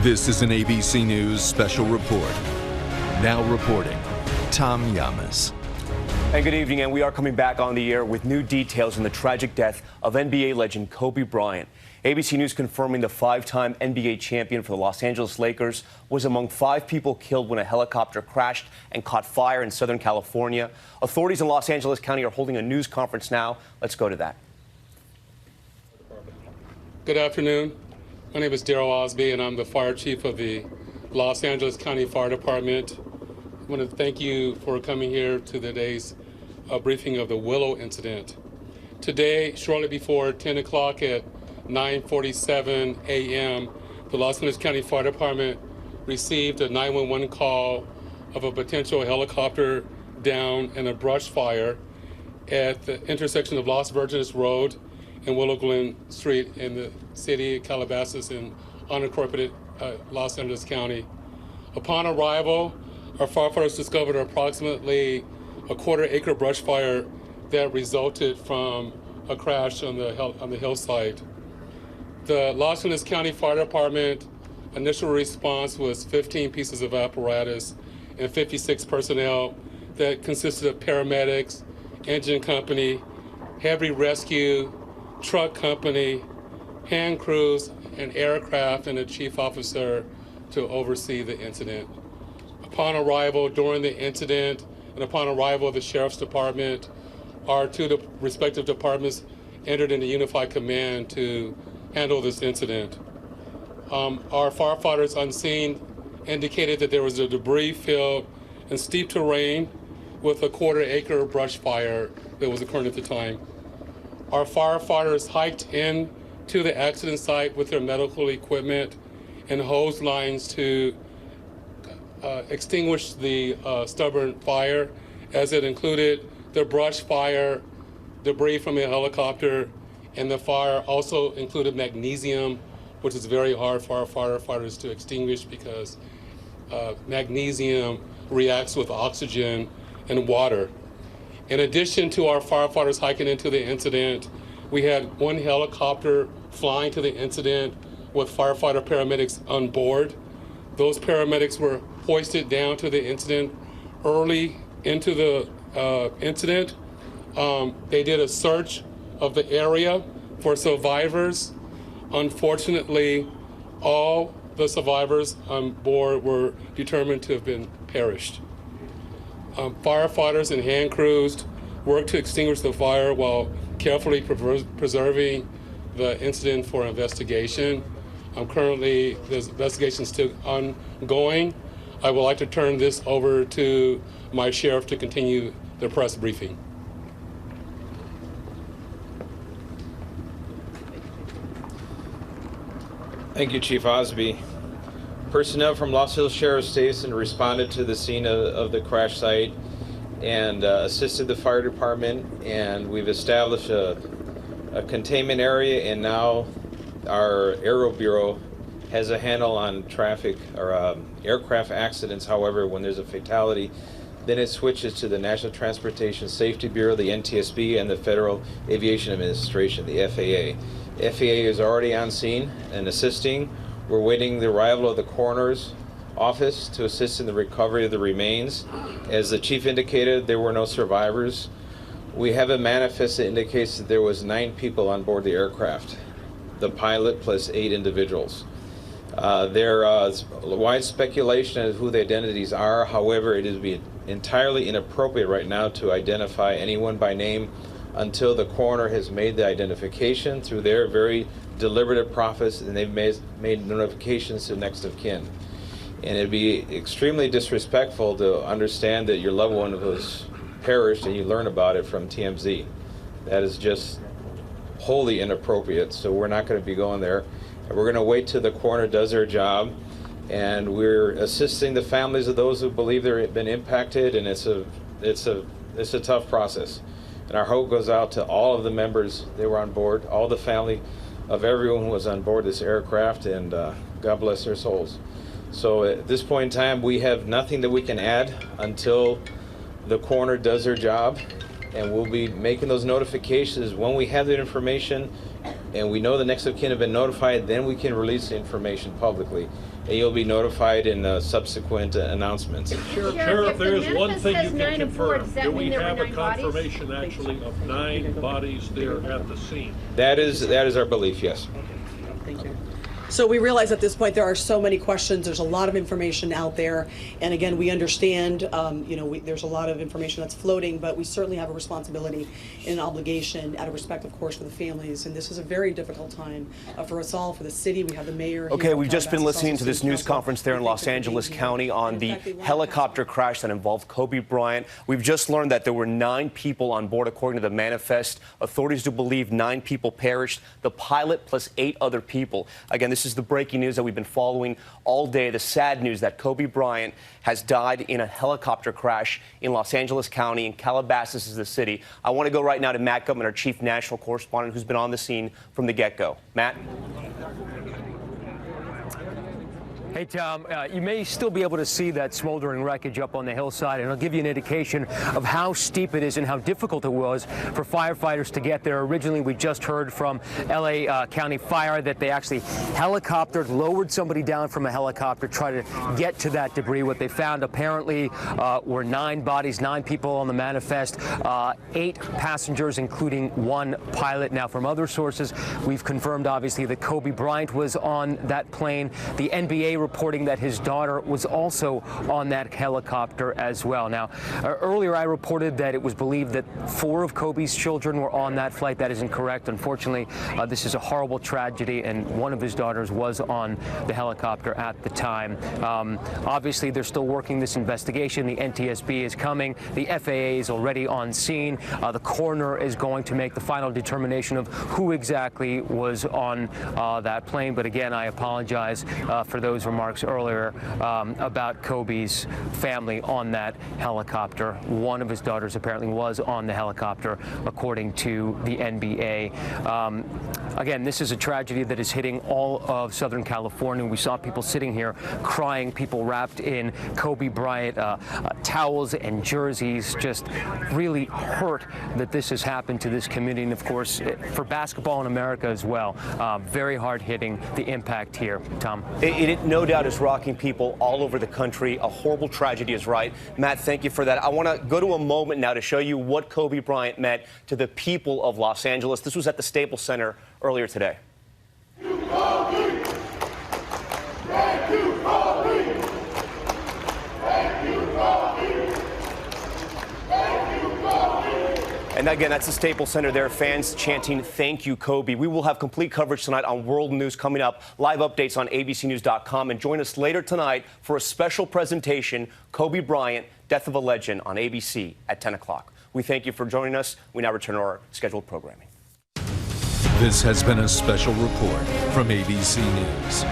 This is an ABC News special report. Now reporting, Tom Yamas. And good evening, and we are coming back on the air with new details on the tragic death of NBA legend Kobe Bryant. ABC News confirming the five-time NBA champion for the Los Angeles Lakers was among 5 people killed when a helicopter crashed and caught fire in Southern California. Authorities in Los Angeles County are holding a news conference now. Let's go to that. Good afternoon. My name is Daryl Osby, and I'm the fire chief of the Los Angeles County Fire Department. I want to thank you for coming here to today's briefing of the Willow incident. Today, shortly before 10 o'clock at 9:47 a.m., the Los Angeles County Fire Department received a 911 call of a potential helicopter down in a brush fire at the intersection of Los Virgenes Road and Willow Glen Street in the city of Calabasas in unincorporated Los Angeles County. Upon arrival, our firefighters discovered approximately a quarter-acre brush fire that resulted from a crash on the hillside. The Los Angeles County Fire Department initial response was 15 pieces of apparatus and 56 personnel that consisted of paramedics, engine company, heavy rescue, truck company, hand crews, and aircraft, and a chief officer to oversee the incident. Upon arrival, during the incident, and upon arrival of the Sheriff's Department, our two respective departments entered into unified command to handle this incident. Our firefighters on scene indicated that there was a debris field and steep terrain with a quarter-acre brush fire that was occurring at the time. Our firefighters hiked in to the accident site with their medical equipment and hose lines to extinguish the stubborn fire, as it included the brush fire, debris from a helicopter, and the fire also included magnesium, which is very hard for our firefighters to extinguish because magnesium reacts with oxygen and water. In addition to our firefighters hiking into the incident, we had one helicopter flying to the incident with firefighter paramedics on board. Those paramedics were hoisted down to the incident early into the incident. They did a search of the area for survivors. Unfortunately, all the survivors on board were determined to have been perished. Firefighters and hand crews worked to extinguish the fire while carefully preserving the incident for investigation. Currently, the investigation is still ongoing. I would like to turn this over to my sheriff to continue the press briefing. Thank you, Chief Osby. Personnel from Los Angeles Sheriff's Station responded to the scene of the crash site and assisted the fire department, and we've established a containment area, and now our Aero Bureau has a handle on traffic or aircraft accidents. However, when there's a fatality, then it switches to the National Transportation Safety Bureau, the NTSB, and the Federal Aviation Administration, the FAA. FAA is already on scene and assisting. We're waiting the arrival of the coroner's office to assist in the recovery of the remains. As the chief indicated, there were no survivors. We have a manifest that indicates that there was 9 people on board the aircraft, the pilot plus 8 individuals. There is wide speculation as to who the identities are. However, it is entirely inappropriate right now to identify anyone by name until the coroner has made the identification through their very deliberative process, and they've made notifications to next of kin. And it'd be extremely disrespectful to understand that your loved one was perished and you learn about it from TMZ. That is just wholly inappropriate, so we're not going to be going there. And we're going to wait till the coroner does their job, and we're assisting the families of those who believe they've been impacted, and it's a tough process. And our hope goes out to all of the members that were on board, all the family of everyone who was on board this aircraft, and God bless their souls. So at this point in time, we have nothing that we can add until the coroner does their job, and we'll be making those notifications when we have that information and we know the next of kin have been notified, then we can release the information publicly. And you'll be notified in subsequent announcements. Sheriff, there is one thing you can confirm. Do we have a 9 confirmation actually of 9 bodies there at the scene? That is our belief, yes. Thank you. So we realize at this point there are so many questions. There's a lot of information out there, and again, we understand. There's a lot of information that's floating, but we certainly have a responsibility and an obligation, out of respect, of course, for the families. And this is a very difficult time for us all, for the city. We have the mayor. Okay, we've just been listening to this news conference there in Los Angeles County on the helicopter crash that involved Kobe Bryant. We've just learned that there were 9 people on board, according to the manifest. Authorities do believe 9 people perished, the pilot plus 8 other people. Again, this is the breaking news that we've been following all day. The sad news that Kobe Bryant has died in a helicopter crash in Los Angeles County, and Calabasas is the city. I want to go right now to Matt Gutman, our chief national correspondent, who's been on the scene from the get-go. Matt? Hey, Tom, you may still be able to see that smoldering wreckage up on the hillside, and it'll give you an indication of how steep it is and how difficult it was for firefighters to get there. Originally, we just heard from L.A. County Fire that they actually helicoptered, lowered somebody down from a helicopter, tried to get to that debris. What they found apparently were 9 bodies, 9 people on the manifest, 8 passengers, including 1 pilot. Now, from other sources, we've confirmed, obviously, that Kobe Bryant was on that plane. The NBA reporting that his daughter was also on that helicopter as well. Now, earlier I reported that it was believed that 4 of Kobe's children were on that flight. That isn't correct. Unfortunately, this is a horrible tragedy, and one of his daughters was on the helicopter at the time. Obviously, they're still working this investigation. The NTSB is coming. The FAA is already on scene. The coroner is going to make the final determination of who exactly was on that plane. But again, I apologize for those remarks earlier about Kobe's family on that helicopter. One of his daughters apparently was on the helicopter, according to the NBA. Again, this is a tragedy that is hitting all of Southern California. We saw people sitting here crying, people wrapped in Kobe Bryant towels and jerseys, just really hurt that this has happened to this community, and of course for basketball in America as well. Very hard hitting, the impact here. Tom? It no doubt is rocking people all over the country. A horrible tragedy is right. Matt, thank you for that. I want to go to a moment now to show you what Kobe Bryant meant to the people of Los Angeles. This was at the Staples Center earlier today. And again, that's the Staples Center there. Fans chanting, "Thank you, Kobe." We will have complete coverage tonight on world news coming up. Live updates on abcnews.com. And join us later tonight for a special presentation, Kobe Bryant, Death of a Legend, on ABC at 10 o'clock. We thank you for joining us. We now return to our scheduled programming. This has been a special report from ABC News.